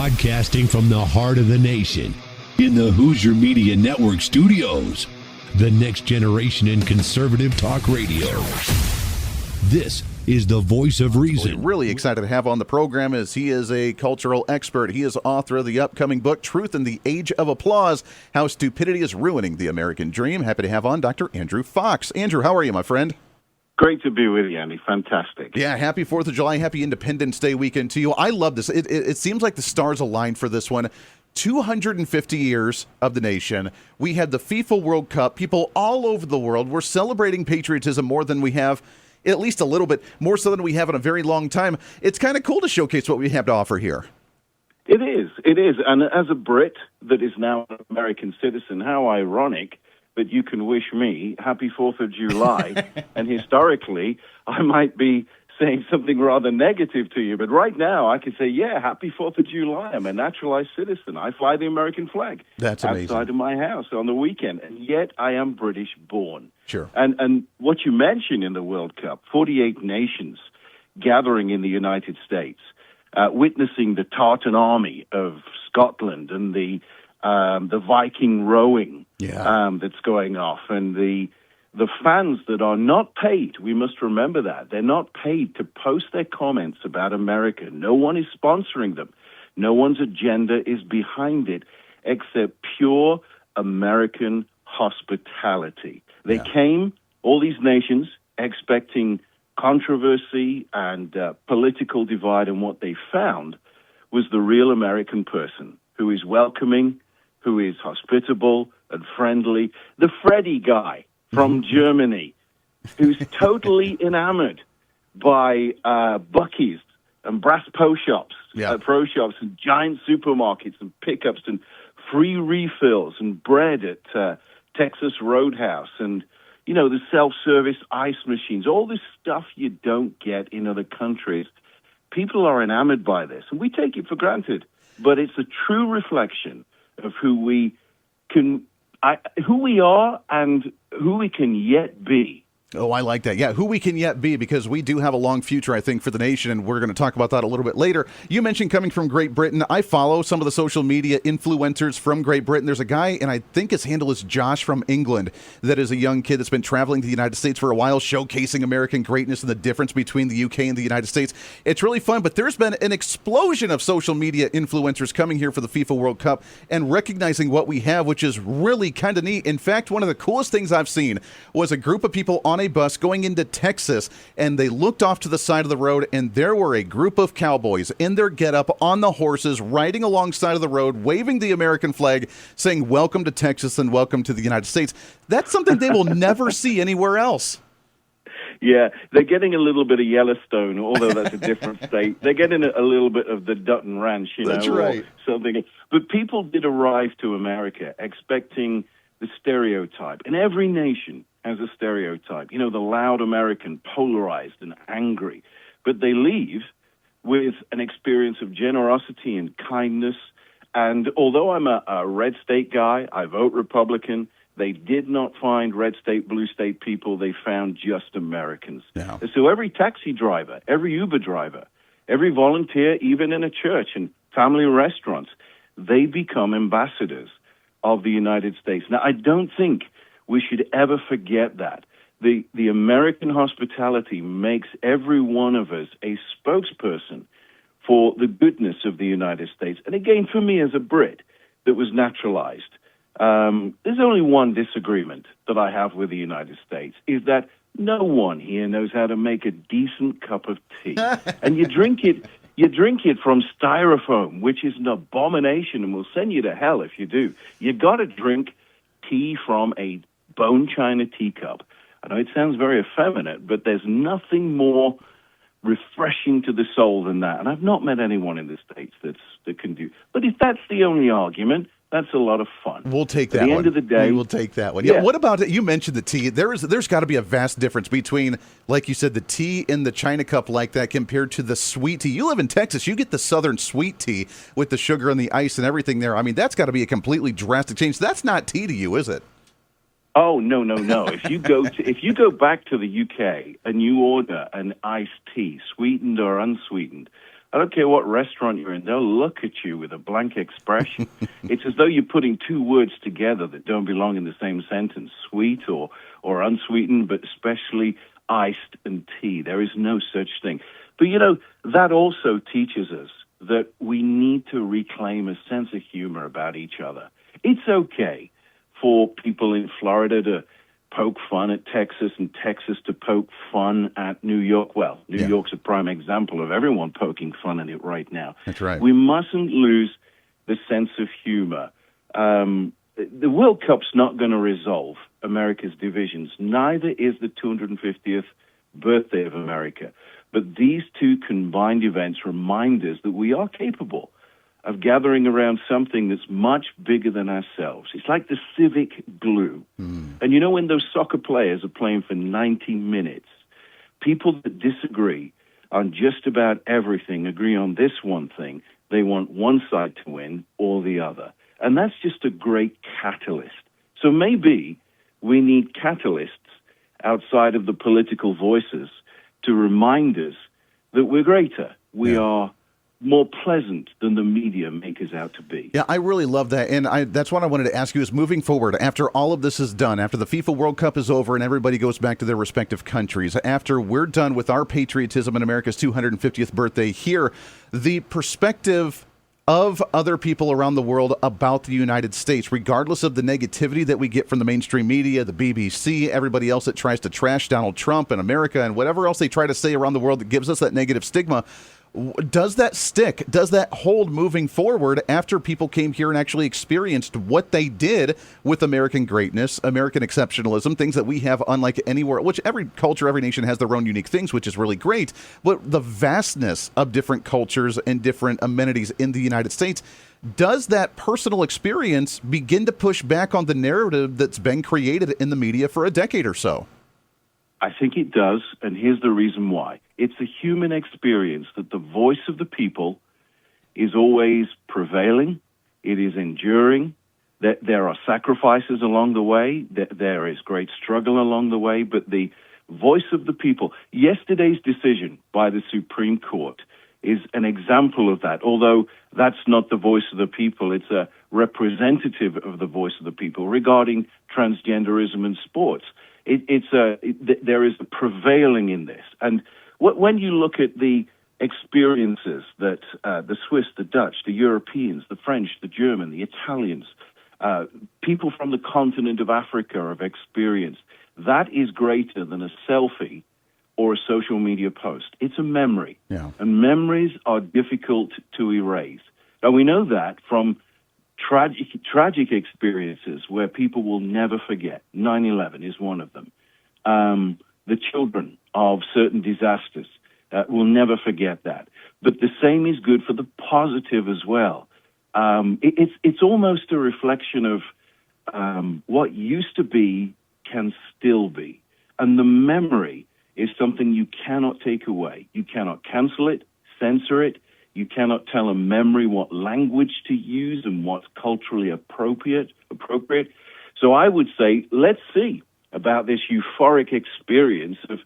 Broadcasting from the heart of the nation, in the Hooser Media Network studios, the next generation in conservative talk radio. This is the voice of reason. We're really excited to have on the program as he is a cultural expert. He is author of the upcoming book, Truth in the Age of Applause, How Stupidity is Ruining the American Dream. Happy to have on Dr. Andrew Fox. Andrew, how are you, my friend? Great to be with you, Andy. Fantastic. Yeah, happy 4th of July, happy Independence Day weekend to you. I love this. It seems like the stars aligned for this one. 250 years of the nation. We had the FIFA World Cup. People all over the world were celebrating patriotism more than we have, at least a little bit, more so than we have in a very long time. It's kind of cool to showcase what we have to offer here. It is. It is. And as a Brit that is now an American citizen, how ironic that you can wish me happy 4th of July. And historically, I might be saying something rather negative to you. But right now, I can say, yeah, happy 4th of July. I'm a naturalized citizen. I fly the American flag. That's amazing. Outside of my house on the weekend. And yet I am British born. Sure. And what you mentioned in the World Cup, 48 nations gathering in the United States, witnessing the Tartan army of Scotland and the Viking rowing that's going off, and the fans that are not paid. We must remember that. They're not paid to post their comments about America. No one is sponsoring them. No one's agenda is behind it except pure American hospitality. They came, all these nations, expecting controversy and political divide, and what they found was the real American person who is welcoming, who is hospitable and friendly. The Freddie guy from Germany, who's totally enamored by Buc-ee's and Brass pro shops and giant supermarkets and pickups and free refills and bread at Texas Roadhouse and, you know, the self-service ice machines, all this stuff you don't get in other countries. People are enamored by this, and we take it for granted. But it's a true reflection of who we are and who we can yet be. Oh, I like that. Yeah, who we can yet be, because we do have a long future, I think, for the nation, and we're going to talk about that a little bit later. You mentioned coming from Great Britain. I follow some of the social media influencers from Great Britain. There's a guy, and I think his handle is Josh from England, that is a young kid that's been traveling to the United States for a while, showcasing American greatness and the difference between the UK and the United States. It's really fun, but there's been an explosion of social media influencers coming here for the FIFA World Cup and recognizing what we have, which is really kind of neat. In fact, one of the coolest things I've seen was a group of people on a bus going into Texas, and they looked off to the side of the road, and there were a group of cowboys in their getup on the horses, riding alongside of the road, waving the American flag, saying, "Welcome to Texas and welcome to the United States." That's something they will never see anywhere else. Yeah, they're getting a little bit of Yellowstone, although that's a different state. They're getting a little bit of the Dutton Ranch, That's right. or something. But people did arrive to America expecting the stereotype. And every nation has a stereotype. You know, the loud American, polarized and angry. But they leave with an experience of generosity and kindness. And although I'm a red state guy, I vote Republican, they did not find red state, blue state people. They found just Americans. Yeah. So every taxi driver, every Uber driver, every volunteer, even in a church and family restaurants, they become ambassadors of the United States. Now, I don't think we should ever forget that. The American hospitality makes every one of us a spokesperson for the goodness of the United States. And again, for me as a Brit that was naturalized, there's only one disagreement that I have with the United States, is that no one here knows how to make a decent cup of tea. And you drink it from styrofoam, which is an abomination and will send you to hell if you do. You got to drink tea from a bone china teacup. I know it sounds very effeminate, but there's nothing more refreshing to the soul than that. And I've not met anyone in the States that can do. But if that's the only argument, that's a lot of fun. We'll take that one. At the end of the day, we'll take that one. Yeah. What about it? You mentioned the tea. There's got to be a vast difference between, like you said, the tea in the China cup like that compared to the sweet tea. You live in Texas. You get the southern sweet tea with the sugar and the ice and everything there. I mean, that's got to be a completely drastic change. That's not tea to you, is it? Oh, no. If you go back to the UK and you order an iced tea, sweetened or unsweetened, I don't care what restaurant you're in, they'll look at you with a blank expression. It's as though you're putting two words together that don't belong in the same sentence, sweet or unsweetened, but especially iced and tea. There is no such thing. But, that also teaches us that we need to reclaim a sense of humor about each other. It's okay for people in Florida to poke fun at Texas and Texas to poke fun at New York. Well, New York's a prime example of everyone poking fun at it right now. That's right. We mustn't lose the sense of humor. The World Cup's not going to resolve America's divisions. Neither is the 250th birthday of America. But these two combined events remind us that we are capable of gathering around something that's much bigger than ourselves. It's like the civic glue. And when those soccer players are playing for 90 minutes, people that disagree on just about everything agree on this one thing. They want one side to win or the other. And that's just a great catalyst. So maybe we need catalysts outside of the political voices to remind us that we're greater. We are more pleasant than the media make us out to be. Yeah, I really love that. And that's what I wanted to ask you is moving forward, after all of this is done, after the FIFA World Cup is over and everybody goes back to their respective countries, after we're done with our patriotism and America's 250th birthday here, the perspective of other people around the world about the United States, regardless of the negativity that we get from the mainstream media, the BBC, everybody else that tries to trash Donald Trump and America and whatever else they try to say around the world that gives us that negative stigma, does that stick? Does that hold moving forward after people came here and actually experienced what they did with American greatness, American exceptionalism, things that we have unlike anywhere, which every culture, every nation has their own unique things, which is really great. But the vastness of different cultures and different amenities in the United States, does that personal experience begin to push back on the narrative that's been created in the media for a decade or so? I think it does, and here's the reason why. It's a human experience that the voice of the people is always prevailing, it is enduring, that there are sacrifices along the way, that there is great struggle along the way, but the voice of the people, yesterday's decision by the Supreme Court is an example of that, although that's not the voice of the people, it's a representative of the voice of the people regarding transgenderism in sports. There is a prevailing in this. And when you look at the experiences that the Swiss, the Dutch, the Europeans, the French, the German, the Italians, people from the continent of Africa have experienced, that is greater than a selfie or a social media post. It's a memory. Yeah. And memories are difficult to erase. Now, we know that from tragic experiences where people will never forget. 9/11 is one of them. The children of certain disasters will never forget that. But the same is good for the positive as well. It's almost a reflection of what used to be can still be. And the memory is something you cannot take away. You cannot cancel it, censor it. You cannot tell a memory what language to use and what's culturally appropriate. So I would say, let's see about this euphoric experience of,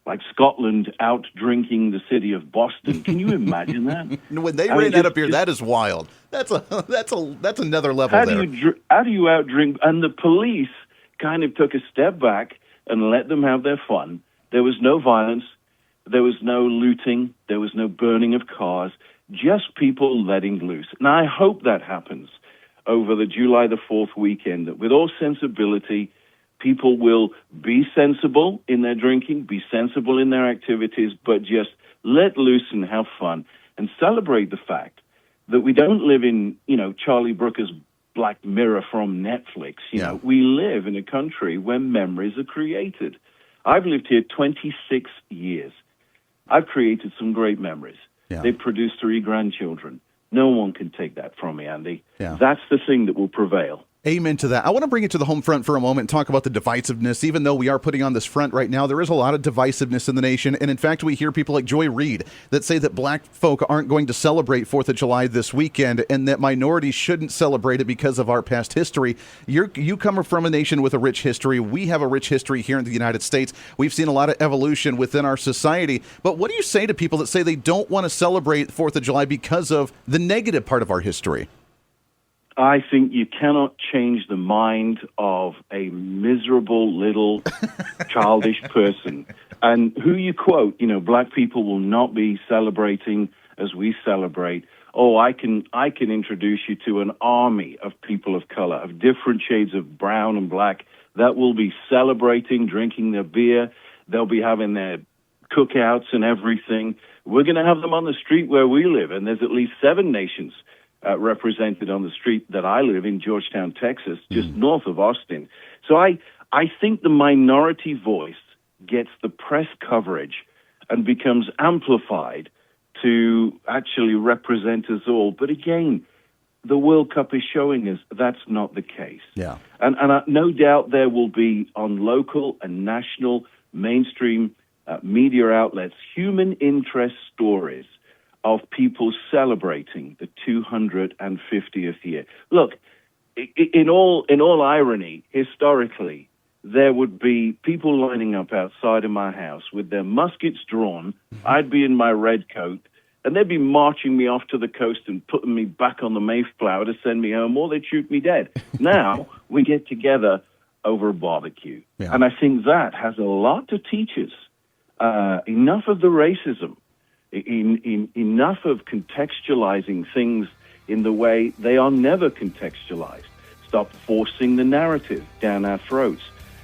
like, Scotland out drinking the city of Boston. Can you imagine that? When they ran that up here, that is wild. That's another level how there. How do you out drink? And the police kind of took a step back and let them have their fun. There was no violence. There was no looting. There was no burning of cars. Just people letting loose. And I hope that happens over the July the 4th weekend, that with all sensibility, people will be sensible in their drinking, be sensible in their activities, but just let loose and have fun and celebrate the fact that we don't live in, Charlie Brooker's Black Mirror from Netflix. We live in a country where memories are created. I've lived here 26 years. I've created some great memories. Yeah. They've produced 3 grandchildren. No one can take that from me, Andy. Yeah. That's the thing that will prevail. Amen to that. I want to bring it to the home front for a moment and talk about the divisiveness. Even though we are putting on this front right now, there is a lot of divisiveness in the nation. And in fact, we hear people like Joy Reid that say that black folk aren't going to celebrate 4th of July this weekend and that minorities shouldn't celebrate it because of our past history. You come from a nation with a rich history. We have a rich history here in the United States. We've seen a lot of evolution within our society. But what do you say to people that say they don't want to celebrate 4th of July because of the negative part of our history? I think you cannot change the mind of a miserable little childish person. And who you quote, black people will not be celebrating as we celebrate. Oh, I can introduce you to an army of people of color, of different shades of brown and black, that will be celebrating, drinking their beer. They'll be having their cookouts and everything. We're going to have them on the street where we live, and there's at least 7 nations represented on the street that I live in, Georgetown, Texas, just north of Austin. So I think the minority voice gets the press coverage and becomes amplified to actually represent us all. But again, the World Cup is showing us that's not the case. Yeah. And no doubt there will be on local and national mainstream media outlets human interest stories of people celebrating the 250th year. Look, in all irony, historically, there would be people lining up outside of my house with their muskets drawn. I'd be in my red coat, and they'd be marching me off to the coast and putting me back on the Mayflower to send me home, or they'd shoot me dead. Now we get together over a barbecue. Yeah. And I think that has a lot to teach us. Enough of the racism. Enough of contextualizing things in the way they are never contextualized. Stop forcing the narrative down our throats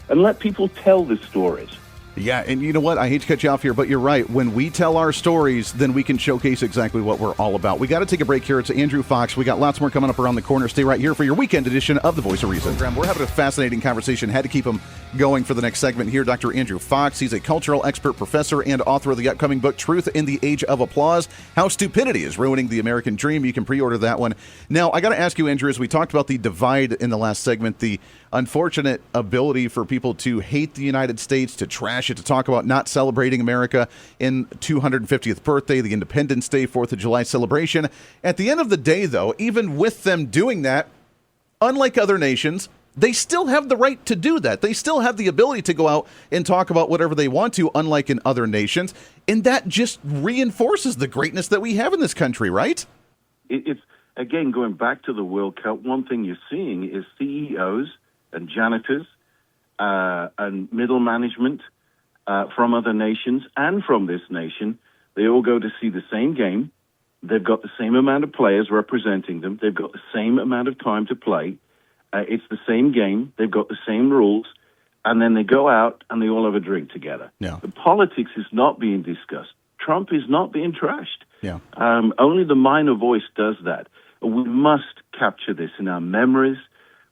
and let people tell the stories. Yeah, and you know what? I hate to cut you off here, but you're right. When we tell our stories, then we can showcase exactly what we're all about. We got to take a break here. It's Andrew Fox. We got lots more coming up around the corner. Stay right here for your weekend edition of The Voice of Reason. We're having a fascinating conversation. Had to keep them going for the next segment here. Dr. Andrew Fox. He's a cultural expert, professor, and author of the upcoming book, Truth in the Age of Applause, How Stupidity is Ruining the American Dream. You can pre-order that one. Now, I got to ask you, Andrew, as we talked about the divide in the last segment, the unfortunate ability for people to hate the United States, to trash it, to talk about not celebrating America in 250th birthday, the Independence Day, 4th of July celebration. At the end of the day, though, even with them doing that, unlike other nations, they still have the right to do that. They still have the ability to go out and talk about whatever they want to, unlike in other nations. And that just reinforces the greatness that we have in this country, right? It's, again, going back to the World Cup, one thing you're seeing is CEOs and janitors and middle management from other nations and from this nation. They all go to see the same game. They've got the same amount of players representing them. They've got the same amount of time to play. It's the same game. They've got the same rules. And then they go out and they all have a drink together. Yeah. The politics is not being discussed. Trump is not being trashed. Yeah. Only the minor voice does that. We must capture this in our memories.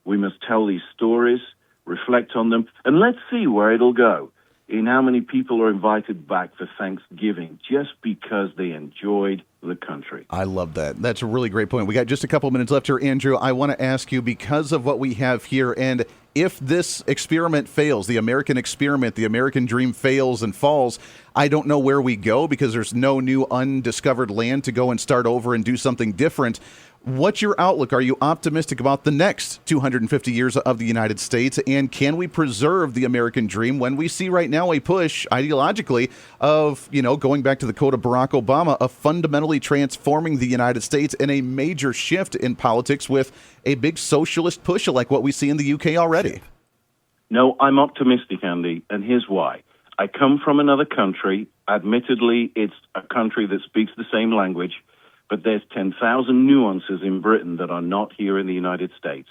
We must tell these stories, reflect on them, and let's see where it'll go in how many people are invited back for Thanksgiving just because they enjoyed the country. I love that. That's a really great point. We got just a couple minutes left here, Andrew. I want to ask you, because of what we have here, and if this experiment fails, the American experiment, the American dream fails and falls, I don't know where we go because there's no new undiscovered land to go and start over and do something different. What's your outlook? Are you optimistic about the next 250 years of the United States? And can we preserve the American dream when we see right now a push ideologically of, going back to the quote of Barack Obama, of fundamentally transforming the United States in a major shift in politics with a big socialist push like what we see in the UK already? No, I'm optimistic, Andy, and here's why. I come from another country. Admittedly, it's a country that speaks the same language, but there's 10,000 nuances in Britain that are not here in the United States.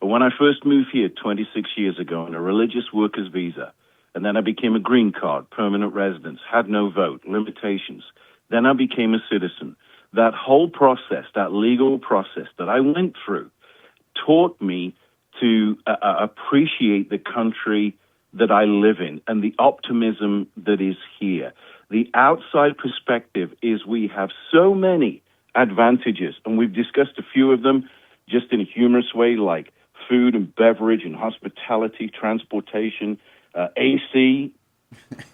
And when I first moved here 26 years ago on a religious worker's visa, and then I became a green card, permanent residence, had no vote, limitations, then I became a citizen. That whole process, that legal process that I went through, taught me to appreciate the country that I live in and the optimism that is here. The outside perspective is we have so many advantages, and we've discussed a few of them just in a humorous way, like food and beverage and hospitality, transportation, AC,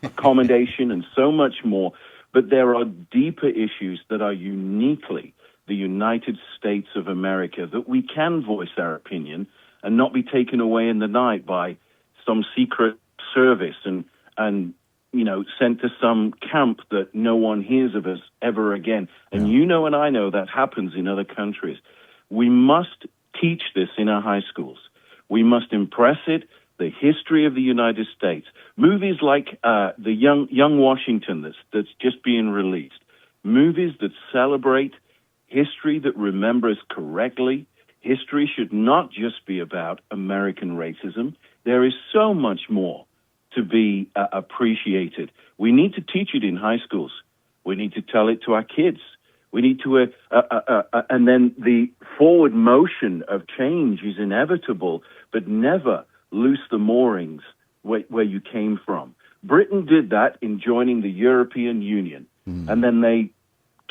accommodation, and so much more. But there are deeper issues that are uniquely the United States of America, that we can voice our opinion and not be taken away in the night by some secret service and sent to some camp that no one hears of us ever again. And and I know that happens in other countries. We must teach this in our high schools. We must impress it, the history of the United States. Movies like the Young Washington that's just being released. Movies that celebrate history, that remembers correctly. History should not just be about American racism. There is so much more to be appreciated. We need to teach it in high schools. We need to tell it to our kids. We need to, and then the forward motion of change is inevitable, but never loose the moorings where you came from. Britain did that in joining the European Union, and then they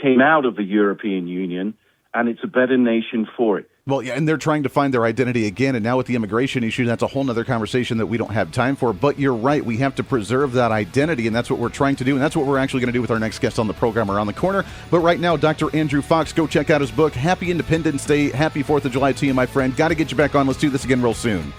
came out of the European Union, and it's a better nation for it. Well, yeah, and they're trying to find their identity again, and now with the immigration issue, that's a whole other conversation that we don't have time for. But you're right, we have to preserve that identity, and that's what we're trying to do, and that's what we're actually going to do with our next guest on the program around the corner. But right now, Dr. Andrew Fox, go check out his book. Happy Independence Day, happy 4th of July to you, my friend. Got to get you back on. Let's do this again real soon.